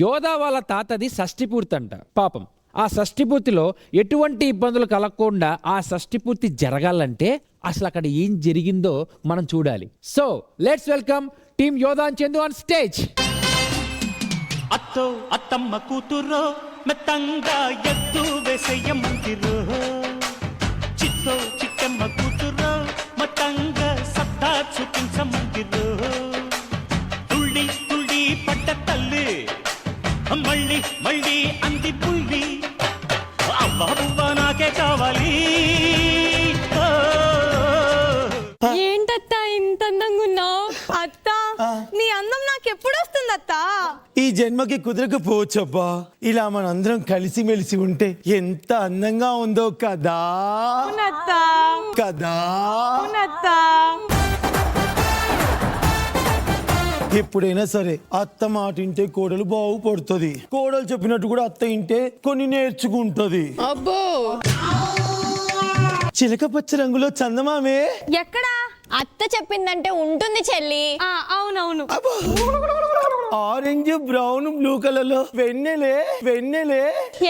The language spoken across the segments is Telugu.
యోధా వాళ్ళ తాతది షష్ఠి పూర్తి అంట. పాపం ఆ షష్ఠి పూర్తిలో ఎటువంటి ఇబ్బందులు కలగకుండా ఆ షష్ఠి పూర్తి జరగాలంటే అసలు అక్కడ ఏం జరిగిందో మనం చూడాలి. సో లెట్స్ వెల్కమ్ టీమ్ యోధా అండ్ చందు ఆన్ స్టేజ్. అత్తో అత్తమ్మ కూతురో మెత్తంగా ఎత్తు వేసేయమందిరో, చిత్తో చిట్టమ్మ కూతురో మతంగా సత్తా చూపించమందిరో, తుళ్ళి తుళ్ళి పడ్డ తల్లి మళ్ళీ మళ్ళీ అంది పుల్లి, అవ్వ నాకే కావాలి. ఏంటత్తా ఇంత అందంగా ఉన్నావు? అత్త నీ అందం నాకు ఎప్పుడు వస్తుంది అత్త? ఈ జన్మకి కుదరకపోవచ్చబ్బా. ఇలా మనందరం కలిసిమెలిసి ఉంటే ఎంత అందంగా ఉందో కదా కదా. ఎప్పుడైనా సరే అత్త మాట ఇంటే కోడలు బాగుపడుతుంది. కోడలు చెప్పినట్టు కూడా అత్త ఇంటే కొన్ని నేర్చుకుంటది. అబ్బో చిలక పచ్చ రంగులో చందమామే ఎక్కడా? అత్త చెప్పిందంటే ఉంటుంది చెల్లి. అవునవును. ఆరెంజ్ బ్రౌన్ బ్లూ కలర్ లో వెన్నెలే వెన్నెలే.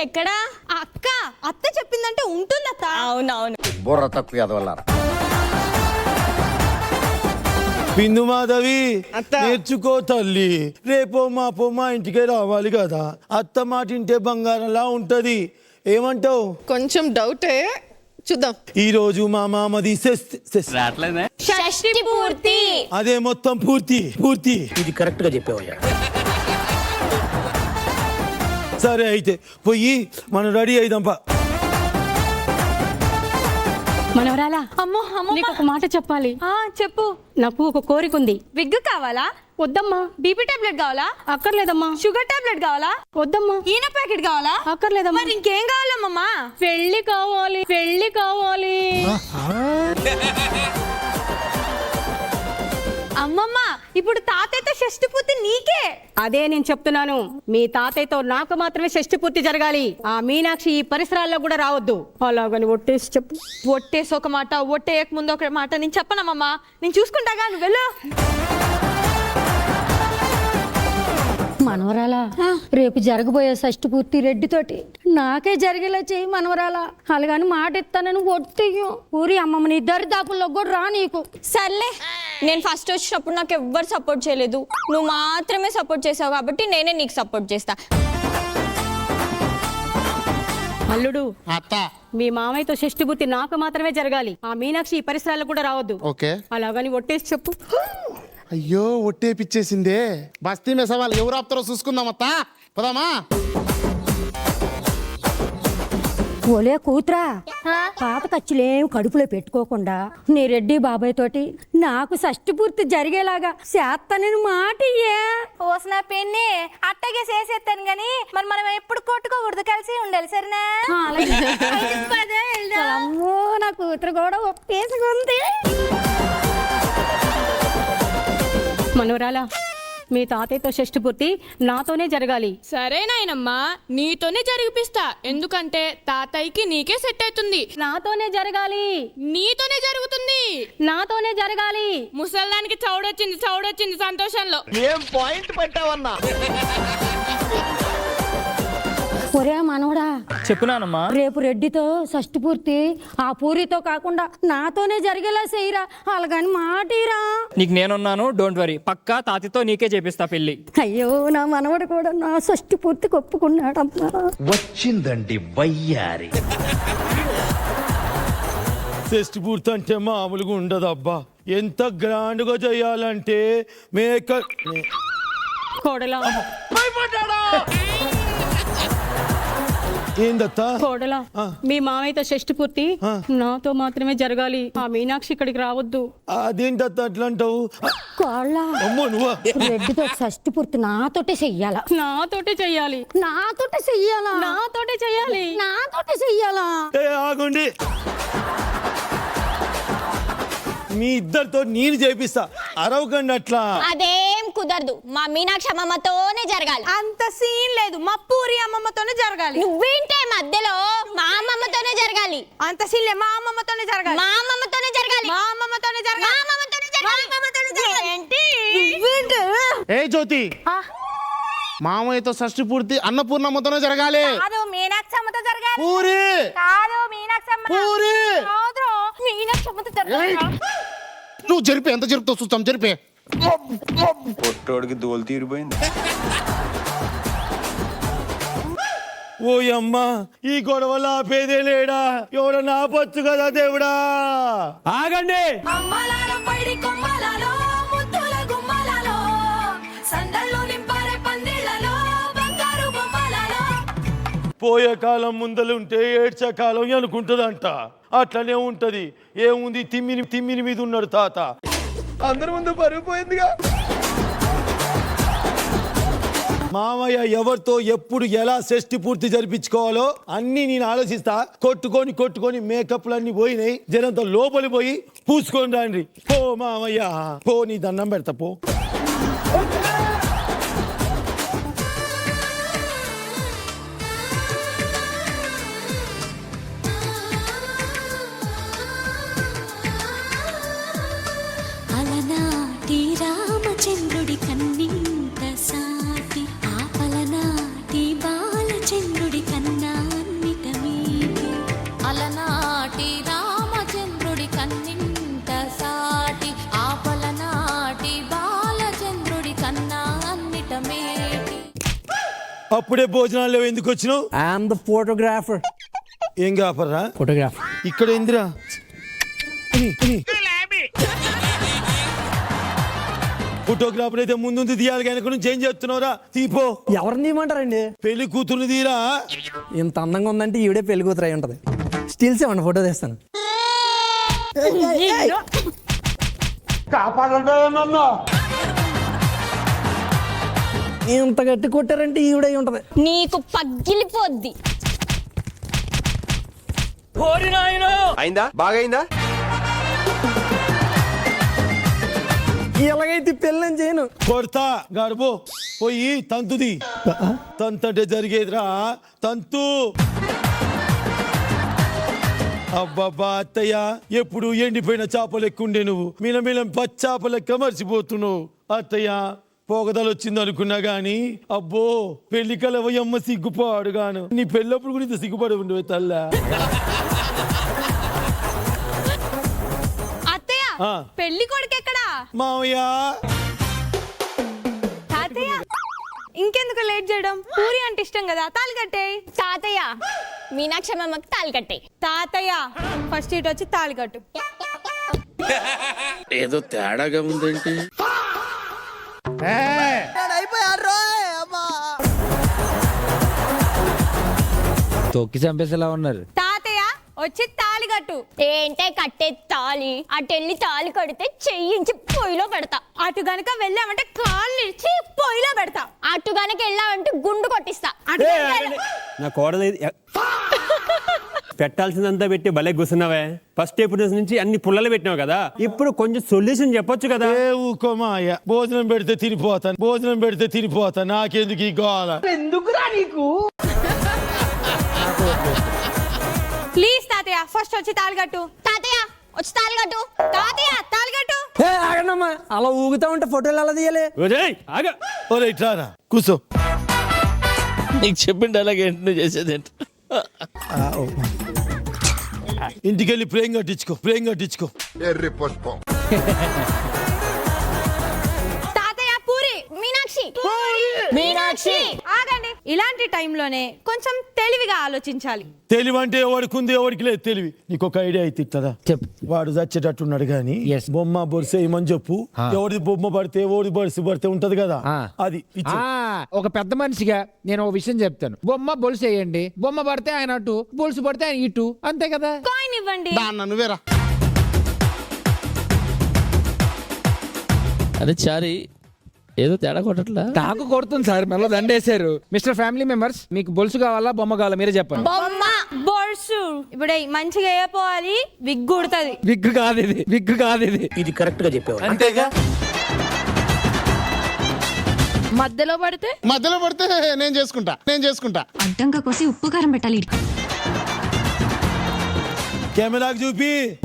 ఎక్కడా? అక్క అత్త చెప్పిందంటే ఉంటుంది అత్త. అవునవును. బుర్ర తక్కువ ఎదవల్ల బిందు మాధవి నేర్చుకో తల్లి. రేపో మాపో మా ఇంటికే రావాలి కదా. అత్త మాట ఇంటే బంగారంలా ఉంటది. ఏమంటావు? కొంచెం డౌటే, చూద్దాం. ఈ రోజు మా మామది షష్ఠి పూర్తి. అదే మొత్తం పూర్తి పూర్తి. ఇది కరెక్ట్ గా చెప్పావయ్యా. సరే అయితే పోయి మనం రెడీ అయిదాంపా. మనవరాలా, అమ్మో నీకు ఒక మాట చెప్పాలి. చెప్పు. నాకు ఒక కోరిక ఉంది. విగ్ కావాలా? వద్దమ్మా. బీపీ టాబ్లెట్ కావాలా? అక్కర్లేదమ్మా. షుగర్ టాబ్లెట్ కావాలా? వద్దమ్మా. ఈన ప్యాకెట్ కావాలా? అక్కర్లేదమ్మా. మరి ఇంకేం కావాలమ్మా? పెళ్లి కావాలి, పెళ్లి కావాలి. అమ్మమ్మ ఇప్పుడు తాతయ్యతో షష్ఠి పూర్తి నీకే. అదే నేను చెప్తున్నాను. మీ తాతయ్యతో నాకు మాత్రమే షష్ఠి పూర్తి జరగాలి. ఆ మీనాక్షి ఈ పరిసరాల్లో కూడా రావద్దు. అలాగని ఒట్టేసి చెప్పు. ఒట్టేసి ఒక మాట, ఒట్టేయక ముందు ఒక మాట నేను చెప్పనమ్మా. నేను చూసుకుంటాగా, నువ్వు వెళ్ళు. మనవరాలా, రేపు జరగబోయే షష్ఠి పూర్తి రెడ్డితోటి నాకే జరిగేలా చెయ్యి మనవరాలా. అలాగని మాట ఇస్తానని ఒట్టేయు. ఊరి అమ్మమ్మని దరిదాపుల్లో కూడా రా నీకు. సర్లే, నేను ఫస్ట్ వచ్చినప్పుడు నాకు ఎవ్వరు సపోర్ట్ చేయలేదు. నువ్వు మాత్రమే సపోర్ట్ చేసావు కాబట్టి నేనే నీకు సపోర్ట్ చేస్తా. అల్లుడు, అత్త మీ మామయ్యతో షష్ఠి పూర్తి నాకు మాత్రమే జరగాలి. ఆ మీనాక్షి ఈ పరిసరాల్లో కూడా రావద్దు. ఓకే. అలాగని ఒట్టేసి చెప్పు. అయ్యో ఒట్టేపిచ్చేసిందే. బస్తీ మీద సవాల్ ఎవరు ఆపుతారో చూసుకుందాం అత్త. పదామా? ఓలే కూతురా, పాత ఖర్చులేం కడుపులో పెట్టుకోకుండా నీ రెడ్డి బాబాయ్ తోటి నాకు షష్ఠి పూర్తి జరిగేలాగా చేస్తానని మాట ఇయ్యే. ఓసిన పెన్ని అట్టగే చేసేస్తాను గాని మరి మనం ఎప్పుడు కొట్టుకోకూడదు, కలిసి ఉండాలి. సరేనా? అమ్మో, నా కూతురు కూడా ఒప్పేసుకుంది. మనవరాలా, మీ తాతయ్యతో షష్ఠి పూర్తి నాతోనే జరగాలి. సరేనాయనమ్మా, నీతోనే జరిగిపిస్తా. ఎందుకంటే తాతయ్యకి నీకే సెట్ అవుతుంది. నాతోనే జరగాలి. నీతోనే జరుగుతుంది. నాతోనే జరగాలి. ముసల్దానికి చౌడొచ్చింది సంతోషంలో. ఏం పాయింట్ పెట్టావన్నా? ఒరే మనవడా, చెప్పునానమ్మా. రేపు రెడ్డితో షష్ఠి పూర్తి ఆ పూరితో కాకుండా నాతోనే జరిగేలా చేయరా. అలాగని మాటిరా. నీకు నేనున్నాను, డోంట్ వరీ. పక్కా తాతితో నీకే చేపిస్తా పెళ్లి. అయ్యో, నా మనవడు కూడా నా షష్ఠి పూర్తికి ఒప్పుకున్నాడమ్మా. వచ్చిందండి వయ్యారి. షష్ఠి పూర్తి అంటే మామూలుగా ఉండదు అబ్బా. ఎంత గ్రాండ్ గా చేయాలంటే కోడలా, ఏందత్తా? కోడలా, మీ మామయ్యతో షష్ఠి పూర్తి నాతో మాత్రమే జరగాలి. ఆ మీనాక్షి ఇక్కడికి రావద్దు. అదేంటత్త అట్లా అంటావు? కోళ్ళ, అమ్మో నువ్వు రెడ్డితో షష్ఠి పూర్తి నాతోటే చెయ్యాలా. నాతోటే చెయ్యాలి. నాతోటే చెయ్యాలా. నాతోటే చెయ్యాలి. నాతోటే చెయ్యాలా. ఆగండి, మీ ఇద్దరితో నేను చేపిస్తా. అరవకండి అట్లా. అదేం కుదరదు. మా మీనాక్షి అమ్మమ్మతోనే జరగాలి. అంత సీన్ లేదు, మా పూరి అమ్మమ్మతోనే జరగాలి. నువ్వేంటే మధ్యలో? మా అమ్మమ్మతోనే జరగాలి. అంత సీన్ లేదు, మా అమ్మమ్మతోనే జరగాలి. మా అమ్మమ్మతోనే జరగాలి. మా అమ్మమ్మతోనే జరగాలి. మా అమ్మమ్మతోనే జరగాలి. ఏంటి? ఏ జ్యోతి, మామయ్యతో షష్టి పూర్తి అన్నపూర్ణమ్మతోనే జరగాలి. కాదు మీనాక్షి అమ్మతో జరగాలి. పూరి కాదు మీనాక్షి అమ్మ. పూరి. కాదు మీనాక్షి అమ్మతో జరగాలి. నువ్వు జరిపే, ఎంత జరుపుతావు చూస్తాం, జరిపే. పొట్టోడికి దోలు తీరిపోయింది. ఓ అమ్మా, ఈ గొడవలు ఆపేదే లేడా? ఎవడన్నా ఆపొచ్చు కదా దేవుడా. ఆగండి. అమ్మలాల పైడి కొమ్మలలో ముద్దుల గుమ్మలలో సందళ్ళు నింపారే పందిళ్ళలో బంగారు బొమ్మలలో. పోయే కాలం ముందలుంటే ఏడ్చే కాలం అనుకుంటుందంట. అట్లనే ఉంటది. ఏముంది, తిమ్మిని మీద ఉన్నాడు తాత. అందరి ముందు పరుగు పోయిందిగా. మామయ్య ఎవరితో ఎప్పుడు ఎలా షష్టి పూర్తి జరిపించుకోవాలో అన్ని నేను ఆలోచిస్తా. కొట్టుకొని మేకప్లన్నీ పోయినాయి. జనంతో లోపలి పోయి పూసుకొని రండి. పో మామయ్య పో, నీ దండం పెడతా పో. అలనాటి రామచంద్రుడి కన్నింత సాటి ఆపలనాటి బాలచంద్రుడి కన్నా అన్నిట మీది. అలనాటి రామచంద్రుడి కన్నింత సాటి ఆపలనాటి బాలచంద్రుడి కన్నా అన్నిట మీది. అప్పుడే భోజనాలు ఎందుకు వచ్చినావు? I'm the photographer. ఏం కాపర్రా? ఫోటోగ్రాఫర్. ఇక్కడ ఏందిరా? ఫోటోగ్రాఫర్ అయితే ముందు తీయాలి, వెనక నుంచి ఏం చేస్తున్నావురా? తీపో. ఎవరిని తీయమంటారండి? పెళ్లి కూతురు తీరా. ఇంత అందంగా ఉందంటే ఈవిడే పెళ్లి కూతురు అయి ఉంటది. స్టిల్స్ ఏమన్నా ఫోటో తీస్తాను. ఇంత గట్టి కొట్టారంటే ఈవిడే ఉంటది. నీకు పగిలిపోద్ది. అయిందా? బాగైందా? ఎలాగైతే పెళ్ళి నేను చేయను. కొడతా గడుపు పోయి తంతుది. తంతంటే జరిగేదిరా తంతు. అబ్బబ్బా అత్తయ్య, ఎప్పుడు ఎండిపోయిన చేపలు ఎక్కుండే నువ్వు మిలమిలం పచ్చాప లెక్క మర్చిపోతున్నావు. అత్తయ్య పోగదలు వచ్చింది అనుకున్నా గాని అబ్బో పెళ్లి కలవయ్యమ్మ సిగ్గుపాడు గాను. నీ పెళ్ళప్పుడు కూడా ఇంత సిగ్గుపడి ఉండవు తల్ల. అత్తయ్య పెళ్లి కొడుకు ఎక్కడా? మావయ్య. తాతయ్య ఇంకెందుకు లేట్ చేయడం? పూరి అంటే ఇష్టం కదా, తాళి కట్టేయ్. తాతయ్య మీనాక్షి అమ్మకి తాళి కట్టే. తాతయ్య ఫస్ట్ ఇటు వచ్చి తాళి కట్టు. ఏదో తేడాగా ఉందేంటి? తొక్కి చంపేసేలా ఉన్నారు. తాతయ్య వచ్చి తాళి కట్టు. ఏంటే కట్టే తాళి? అటెళ్ళి తాళి కడితే చెయ్యించి పొయ్యిలో పెడతా. అటు గనక వెళ్ళామంటే కాళ్ళు ఇచ్చి పొయ్యిలో పెడతా. అటు గనక వెళ్ళామంటే గుండు కొట్టిస్తా. అటు గనక వెళ్ళ- నా కోడలు పెట్టాల్సిందంతా పెట్టి భలే కూర్చున్నావే. ఫస్ట్ ఎపిసోడ్ నుంచి అన్ని పుల్లలు పెట్టినావు కదా, ఇప్పుడు కొంచెం సొల్యూషన్ చెప్పొచ్చు కదా. ఏ ఊకోమాయ, భోజనం పెడితే తినిపోతాను. నాకెందుకు ఈ గోల? ఎందుకురా నీకు? ప్లీజ్ తాతయ్య ఫస్ట్ వచ్చి తాళి కట్టు. తాతయ్య వచ్చి తాళి కట్టు. తాతయ్య తాళి కట్టు. ఆగండమ్మా, అలా ఊగుతా ఉంటే ఫోటోలు ఎలా తీయాలి? ఆగా ఒరే ఇట్లారా కూర్చో. నీకు చెప్పిండి అలాగే నువ్వు చేసేదేంటి? ఇంటికెళ్ళి ప్రేమ కట్టించుకో. ఎర్రి పుష్పం. తాతయ్య పూరి. మీనాక్షి ఆగండి. ఇలాంటి టైంలోనే కొంచెం తెలివిగా ఆలోచించాలి. తెలివి అంటే ఎవరికి ఉంది, ఎవరికి లేదు తెలివి. నీకు ఒక ఐడియా అయితే ఇస్తుందా? చెప్పు. వాడు చచ్చేటట్టున్నాడు గాని Yes. బొమ్మ బొరుసే ఏమని చెప్పు. ఎవరిది బొమ్మ పడితే ఎవరి బొరుసు పడితే ఉంటది కదా, అది ఇచ్చు. ఒక పెద్ద మనిషిగా నేను ఒక విషయం చెప్తాను. బొమ్మ బొలుసు వేయండి, బొమ్మ పడితే ఆయన అటు, బొలుసు పడితే ఆయన ఇటు, అంతే కదా. కాయిన్ ఇవ్వండి. దాన్న నువ్వేరా. అరే చారి, ఏదో తేడా కొట్టట్లా? నాకు కొడుతుంది సార్, మెల్ల దండేశారు. మిస్టర్ ఫ్యామిలీ మెంబర్స్, మీకు బొలుసు కావాలా బొమ్మ కావాలా మీరే చెప్పండి. బొమ్మ బొర్సు. ఇప్పుడే మంచిగా వేయపోవాలి, విగ్గు ఉడుతుంది. విగ్గు కాదు ఇది. ఇది కరెక్ట్ గా చెప్పావు. అంతేగా. మధ్యలో పడితే నేను చేసుకుంటా. అడ్డంగా కోసి ఉప్పు కారం పెట్టాలి. కెమెరాకి చూపి.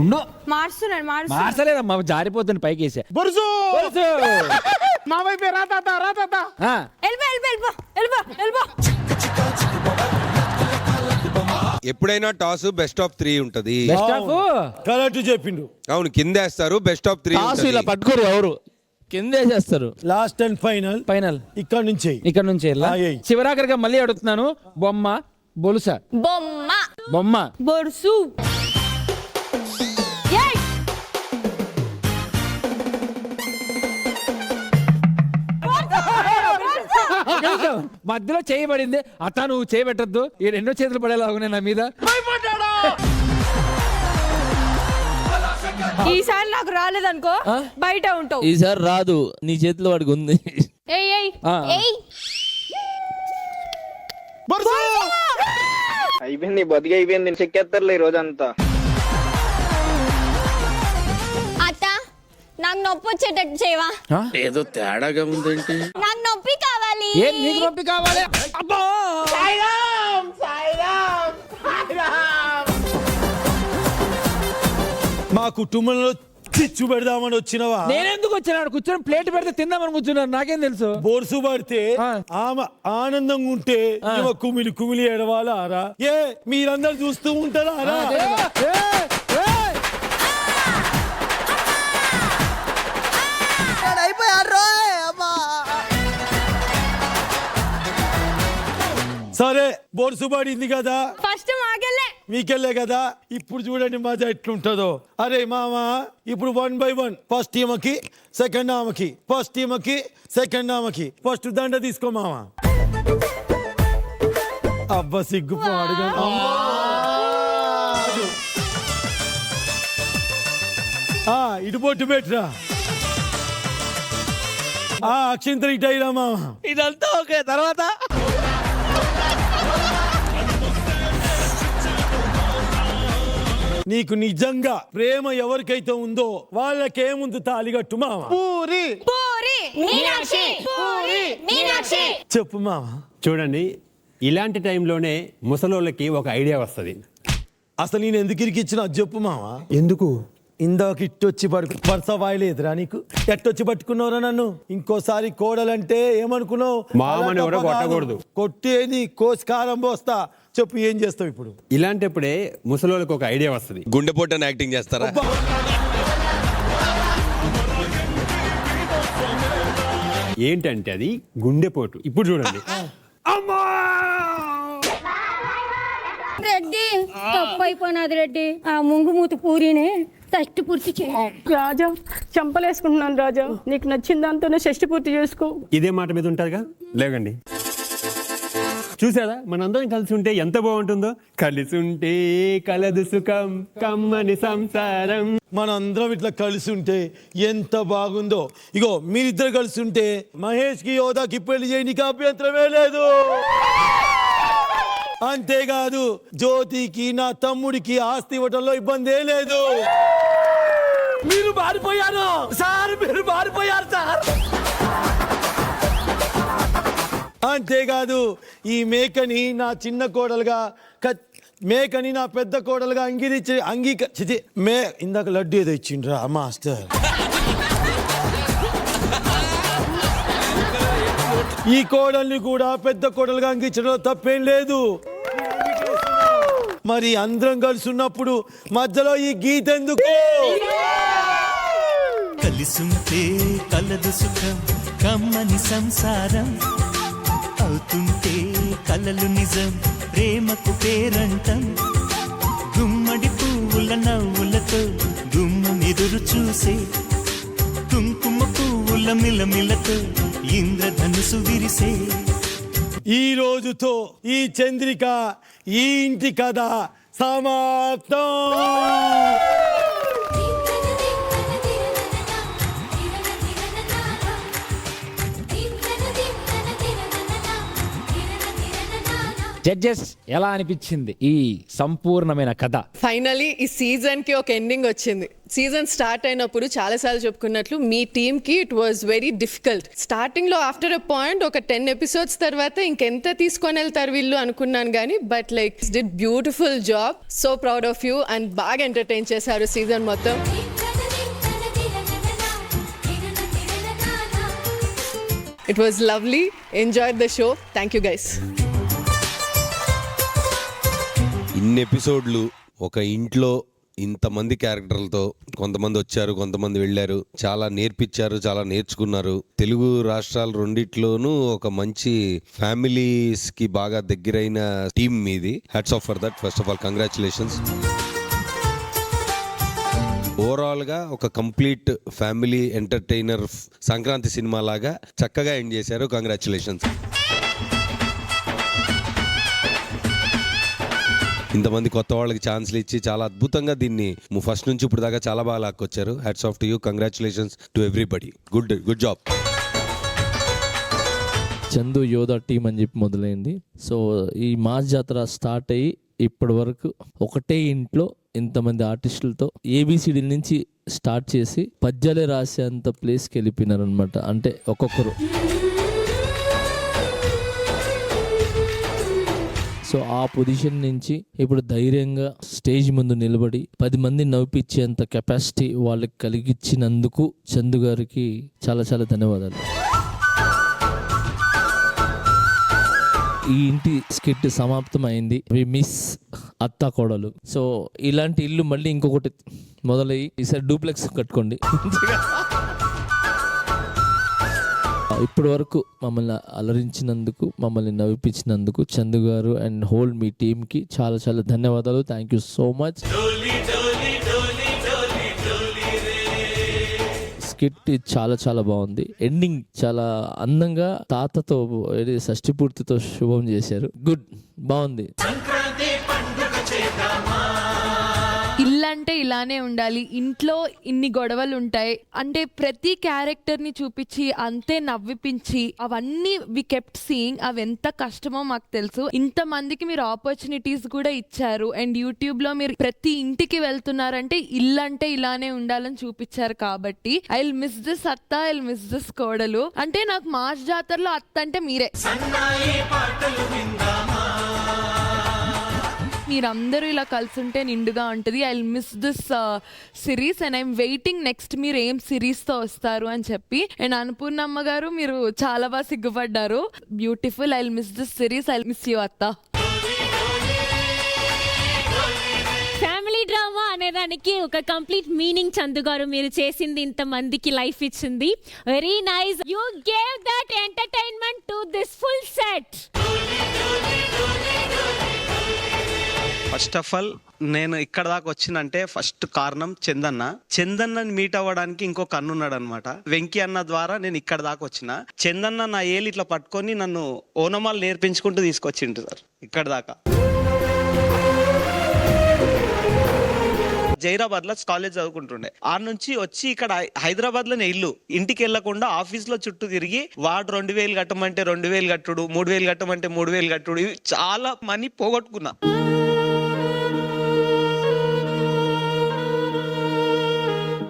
మార్చుతున్నాడు. మార్చలేదమ్మా, జారిపోతుంది పైకి వేసా. బొరుసు. మా వైపే రా తాత రా తాత. ఆ, వెళ్ళిపో వెళ్ళిపో వెళ్ళిపో వెళ్ళిపో ఎప్పుడైనా టాస్ బెస్ట్ ఆఫ్ 3 ఉంటది. బెస్ట్ ఆఫ్ కరెక్ట్ చెప్పిండు. అవును, కిందేస్తారు బెస్ట్ ఆఫ్ 3 టాస్ ఇలా పట్టుకోరు ఎవరు కింద వేసేస్తారు. లాస్ట్ అండ్ ఫైనల్ ఫైనల్ ఇక్కడ నుంచి ఇక్కడ నుంచి వెళ్ళా. ఆ, ఏయ్. చివరాఖరిగా మళ్ళీ అడుగుతున్నాను, బొమ్మ బొలుస? బొమ్మ బొమ్మ. బొరుసు ఏయ్ మధ్యలో చేయబడింది అత్త, నువ్వు చేయబెట్టద్దు. ఈ రెండో చేతులు పడేలా ఉన్నాయి నా మీద. ఈసారి నాకు రాలేదనుకో బయట ఉంటావు. ఈసారి రాదు, నీ చేతిలో వాడికి ఉంది. ఏయ్ ఏయ్ ఆ. ఏయ్ అయిపోయింది, బతికి అయిపోయింది. చెక్కేస్తారులే ఈ రోజంతా. అత్త నాకు నొప్పి వచ్చేటట్టు చేయవా? ఏదో తేడాగా ఉందేంటి? నాకు నొప్పి కావాలి. ఏం నీకు నొప్పి కావాలి? అబ్బా! మా కుటుంబంలో చిచ్చు పెడదామని వచ్చినవా? నేనెందుకు వచ్చినాడు? కూర్చొని ప్లేట్ పెడితే తిందామని కూర్చున్నాను, నాకేం తెలుసు. బోర్సు పడితే ఆ. ఆమె ఆనందంగా ఉంటే ఈమె కుమిలి కుమిలి ఎడవాలా? ఏ మీరందరు చూస్తూ ఉంటారా? సరే బోర్సు పడింది కదా, ఫస్ట్ మాకెళ్ళే. మీకెళ్ళే కదా. ఇప్పుడు చూడండి మజా ఎట్లుంటుందో. అరే మామ, ఇప్పుడు 1 by 1. ఫస్ట్ ఈమెకి, సెకండ్ ఆమెకి, ఫస్ట్ ఈమెకి, సెకండ్ ఆమెకి. ఫస్ట్ దండ తీసుకో మామ. అబ్బా సిగ్గు పాడుగా. ఇటు బొట్టు పెట్టురా. అక్షింతలు ఇటు అయిరా మామ. ఇదంతా ఓకే. తర్వాత నీకు నిజంగా ప్రేమ ఎవరికైతే ఉందో వాళ్ళకేముందు తాలిగట్టు మామ. పూరి పూరి మీనాక్షి పూరి మీనాక్షి. చెప్పు మామ. చూడండి, ఇలాంటి టైంలోనే ముసలోళ్ళకి ఒక ఐడియా వస్తుంది. అసలు నేను ఎందుకు ఇరికిచ్చిన చెప్పు మామ. ఎందుకు? ఇందాక ఇట్టొచ్చి పడుకు పర్స వాయలేదురా నీకు? ఎట్టొచ్చి పట్టుకున్నావురా నన్ను? ఇంకోసారి కోడలంటే ఏమనుకున్నావు? మామని ఎవరో కొట్టకూడదు. కొట్టేది కోస్కారం పోస్తా. చెప్పు ఏం చేస్తావు ఇప్పుడు? ఇలాంటప్పుడే ముసలోళ్ళకి ఒక ఐడియా వస్తుంది. గుండెపోటని యాక్టింగ్ చేస్తారా? ఏంటంటే అది గుండెపోటు. ఇప్పుడు చూడండి. రెడ్డి తప్పు అయిపోయినది రెడ్డి. ఆ ముంగుమూతి పూరిని షష్టి పూర్తి చేయి. రాజా చంపలేసుకుంటున్నాను రాజా. నీకు నచ్చిన దాంతోనే షష్టి పూర్తి చేసుకో. ఇదే మాట మీద ఉంటారుగా. లేకండి, చూసారా మనందరం కలిసి ఉంటే ఎంత బాగుంటుందో. కలిసి ఉంటే కలదు సుఖం కమ్మని సంసారం. మనందరం ఇట్లా కలిసి ఉంటే ఎంత బాగుందో. ఇగో మీరిద్దరు కలిసి ఉంటే మహేష్ కి యోధాకి పెళ్లి చేయడానికి అభ్యంతరమే లేదు. అంతేకాదు జ్యోతికి నా తమ్ముడికి ఆస్తి ఇవ్వటంలో ఇబ్బందే లేదు. మీరు మారిపోయారు సార్, మీరు మారిపోయారు సార్. అంతేకాదు ఈ మేకని నా చిన్న కోడలుగా, మేకని నా పెద్ద కోడలుగా ఇందాక లడ్డు ఏదో ఇచ్చిండ్రా మాస్టర్. ఈ కోడల్ని కూడా పెద్ద కోడలుగా అంగీకరించడం తప్పేం లేదు. మరి అందరం కలిసి ఉన్నప్పుడు మధ్యలో ఈ గీత ఎందుకు? కలిసుంటే కలదు సుఖం కమ్మని సంసారం అవుతుంటే కలలు నిజం ప్రేమకు పేరంటం. గుమ్మడి పువ్వుల నవ్వులతో గుమ్మం ఎదురు చూసే కుంకుమ పువ్వుల మిలమిలతో ఇంద్రధనుసు విరిసే. ఈ రోజుతో ఈ చంద్రిక ఈ ఇంటి కథ సమాప్తం. జడ్జెస్ ఎలా అనిపించింది ఈ సంపూర్ణమైన కథ? ఫైనలీ ఈ సీజన్ కి ఒక ఎండింగ్ వచ్చింది. సీజన్ స్టార్ట్ అయినప్పుడు చాలా సార్లు చెప్పుకున్నట్లు మీ టీమ్ కి it was very difficult. Starting లో ఆఫ్టర్ అ పాయింట్ ఒక 10 ఎపిసోడ్స్ తర్వాత ఇంకెంత తీసుకొని వెళ్తారు వీళ్ళు అనుకున్నాను కానీ but like did beautiful job. So proud of you and బాగా ఎంటర్టైన్ చేశారు సీజన్ మొత్తం. It was lovely, enjoy the show. Thank you guys. ఇన్ని ఎపిసోడ్లు ఒక ఇంట్లో ఇంతమంది క్యారెక్టర్లతో కొంతమంది వచ్చారు, కొంతమంది వెళ్ళారు, చాలా నేర్పించారు, చాలా నేర్చుకున్నారు. తెలుగు రాష్ట్రాలు రెండిట్లోనూ ఒక మంచి ఫ్యామిలీస్ కి బాగా దగ్గరైన టీమ్ మీది. Hats off for that. First of all congratulations. Overall గా ఒక complete family entertainer Sankranti cinema లాగా చక్కగా ఎండ్ చేశారు. కంగ్రాచులేషన్స్. ఇంతమంది కొత్త వాళ్ళకి ఛాన్స్లు ఇచ్చి చాలా అద్భుతంగా దీన్ని ఫస్ట్ నుంచి ఇప్పుడు దాకా చాలా బాగా లాక్కొచ్చారు. Hats off to you. Congratulations to everybody. Good job. Chandu Yodha team అని చెప్పి మొదలైంది. సో ఈ మాస్ జాతర స్టార్ట్ అయ్యి ఇప్పటి వరకు ఒకటే ఇంట్లో ఇంతమంది ఆర్టిస్టులతో ఏబిసిడి నుంచి స్టార్ట్ చేసి పద్యాలే రాసేంత ప్లేస్కి వెళ్ళిపోయినారు అనమాట. అంటే ఒక్కొక్కరు. సో ఆ పొజిషన్ నుంచి ఇప్పుడు ధైర్యంగా స్టేజ్ ముందు నిలబడి 10 మంది నవ్విపించేంత కెపాసిటీ వాళ్ళకి కలిగించినందుకు చందు గారికి చాలా చాలా ధన్యవాదాలు. ఈ ఇంటి స్కిట్ సమాప్తం అయింది. వి మిస్ అత్తా కోడలు. సో ఇలాంటి ఇల్లు మళ్ళీ ఇంకొకటి మొదలయ్యి ఈసారి డూప్లెక్స్ కట్టుకోండి. ఇప్పటి వరకు మమ్మల్ని అలరించినందుకు, మమ్మల్ని నవ్విపించినందుకు చందు గారు అండ్ హోల్ మీ టీమ్కి చాలా చాలా ధన్యవాదాలు. Thank you so much. Skit చాలా చాలా బాగుంది. ఎండింగ్ చాలా అందంగా తాతతో షష్ఠి పూర్తితో శుభం చేశారు. గుడ్, బాగుంది. ఇల్లంటే ఇలానే ఉండాలి, ఇంట్లో ఇన్ని గొడవలు ఉంటాయి అంటే ప్రతి క్యారెక్టర్ ని చూపించి అంతే నవ్విపించి అవన్నీ వి కెప్ట్ సీయింగ్. అవి ఎంత కష్టమో మాకు తెలుసు. ఇంత మందికి మీరు ఆపర్చునిటీస్ కూడా ఇచ్చారు అండ్ యూట్యూబ్ లో మీరు ప్రతి ఇంటికి వెళ్తున్నారంటే ఇల్లంటే ఇలానే ఉండాలని చూపించారు. కాబట్టి ఐ విల్ మిస్ దిస్ అత్త, ఐ విల్ మిస్ దిస్ కోడలు. అంటే నాకు మార్చ్ జాతరలో అత్త అంటే మీరే. మీరందరూ ఇలా కలిసి ఉంటే నిండుగా ఉంటుంది. I will miss this series and I'm waiting next మీరు ఏం సిరీస్తో వస్తారు అని చెప్పి. అండ్ అన్నపూర్ణమ్మ గారు మీరు చాలా బాగా సిగ్గుపడ్డారు. Beautiful. I will miss this series. I will miss you అత్త. ఫ్యామిలీ డ్రామా అనేదానికి ఒక కంప్లీట్ మీనింగ్ చందు గారు మీరు చేసింది ఇంత మందికి లైఫ్ ఇచ్చింది. Very nice. You gave that entertainment to this full set. First of all నేను ఇక్కడ దాకా వచ్చినంటే ఫస్ట్ కారణం చందన్నని మీట్ అవ్వడానికి ఇంకొక అన్న ఉన్నాడు అనమాట. వెంకీ అన్న ద్వారా నేను ఇక్కడ దాకా వచ్చిన. చందన్న నా ఏళ్ళు ఇట్లా పట్టుకొని నన్ను ఓనమాలు నేర్పించుకుంటూ తీసుకొచ్చిండు సార్ ఇక్కడ దాకా. జైరాబాద్ లో కాలేజ్ చదువుకుంటుండే. ఆ నుంచి వచ్చి ఇక్కడ హైదరాబాద్ లోనే ఇల్లు. ఇంటికి వెళ్లకుండా ఆఫీస్ లో చుట్టూ తిరిగి వాడు 2000 కట్టమంటే 2000 కట్టుడు, 3000 కట్టమంటే 3000 కట్టుడు, ఇవి చాలా మనీ పోగొట్టుకున్నా.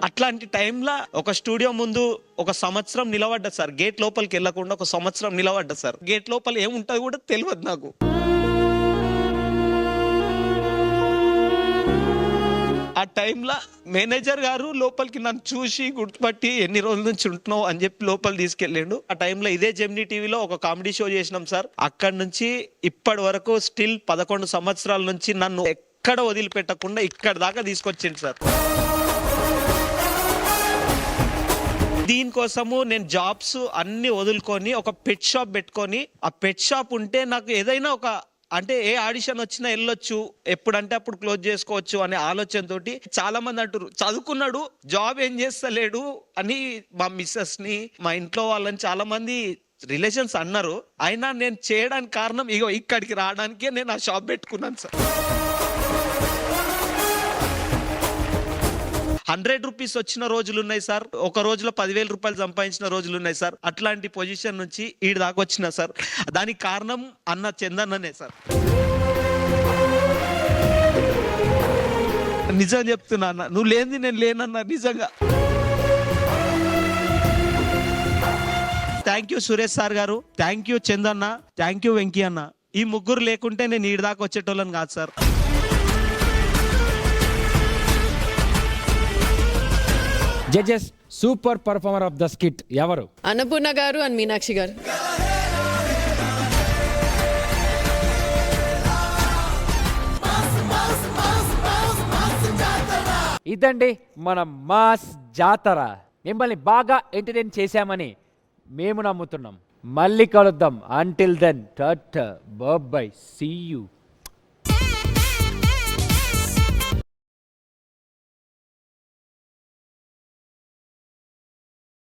అట్లాంటి టైంలో ఒక స్టూడియో ముందు ఒక సంవత్సరం నిలబడ్డా సార్. గేట్ లోపలికి వెళ్ళకుండా ఒక సంవత్సరం నిలబడ్డా సార్. గేట్ లోపల ఏముంటుంది కూడా తెలియదు నాకు. ఆ టైంలో మేనేజర్ గారు లోపలికి నన్ను చూసి గుర్తుపట్టి ఎన్ని రోజుల నుంచి ఉంటున్నావు అని చెప్పి లోపల తీసుకెళ్ళిండు. ఆ టైంలో ఇదే జెమినీ టీవీలో ఒక కామెడీ షో చేసినాం సార్. అక్కడి నుంచి ఇప్పటి వరకు స్టిల్ 11 సంవత్సరాల నుంచి నన్ను ఎక్కడ వదిలిపెట్టకుండా ఇక్కడ దాకా తీసుకొచ్చిండు సార్. దీనికోసము నేను జాబ్స్ అన్ని వదులుకొని ఒక పెట్ షాప్ పెట్టుకొని, ఆ పెట్ షాప్ ఉంటే నాకు ఏదైనా ఒక అంటే ఏ ఆడిషన్ వచ్చినా వెళ్ళొచ్చు, ఎప్పుడంటే అప్పుడు క్లోజ్ చేసుకోవచ్చు అనే ఆలోచనతోటి చాలా మంది అంటారు చదువుకున్నాడు జాబ్ ఏం చేస్తలేడు అని మా మిస్సెస్ ని మా ఇంట్లో వాళ్ళని చాలా మంది రిలేషన్స్ అన్నారు. అయినా నేను చేయడానికి కారణం ఇగో ఇక్కడికి రావడానికే నేను ఆ షాప్ పెట్టుకున్నాను సార్. 100 రూపీస్ వచ్చిన రోజులు ఉన్నాయి సార్. ఒక రోజులో 10,000 రూపాయలు సంపాదించిన రోజులు ఉన్నాయి సార్. అట్లాంటి పొజిషన్ నుంచి ఈడ దాకా వచ్చిన సార్. దానికి కారణం అన్న చందన్ననే సార్. నిజం చెప్తున్నా అన్న, నువ్వు లేనిది నేను లేనన్నా నిజంగా. థ్యాంక్ యూ సురేష్ సార్ గారు, thank you Chandanna, thank you Venky అన్న. ఈ ముగ్గురు లేకుంటే నేను ఈడ దాకా వచ్చేటోళ్ళని కాదు sir. Judges, super performer of the skit ఎవరు? అన్నపూర్ణ గారు అండ్ మీనాక్షి గారు. ఇదండి మన మాస్ జాతర. మిమ్మల్ని బాగా ఎంటర్టైన్ చేశామని మేము నమ్ముతున్నాం. మళ్ళీ కలుద్దాం. Until then tata bye, see you.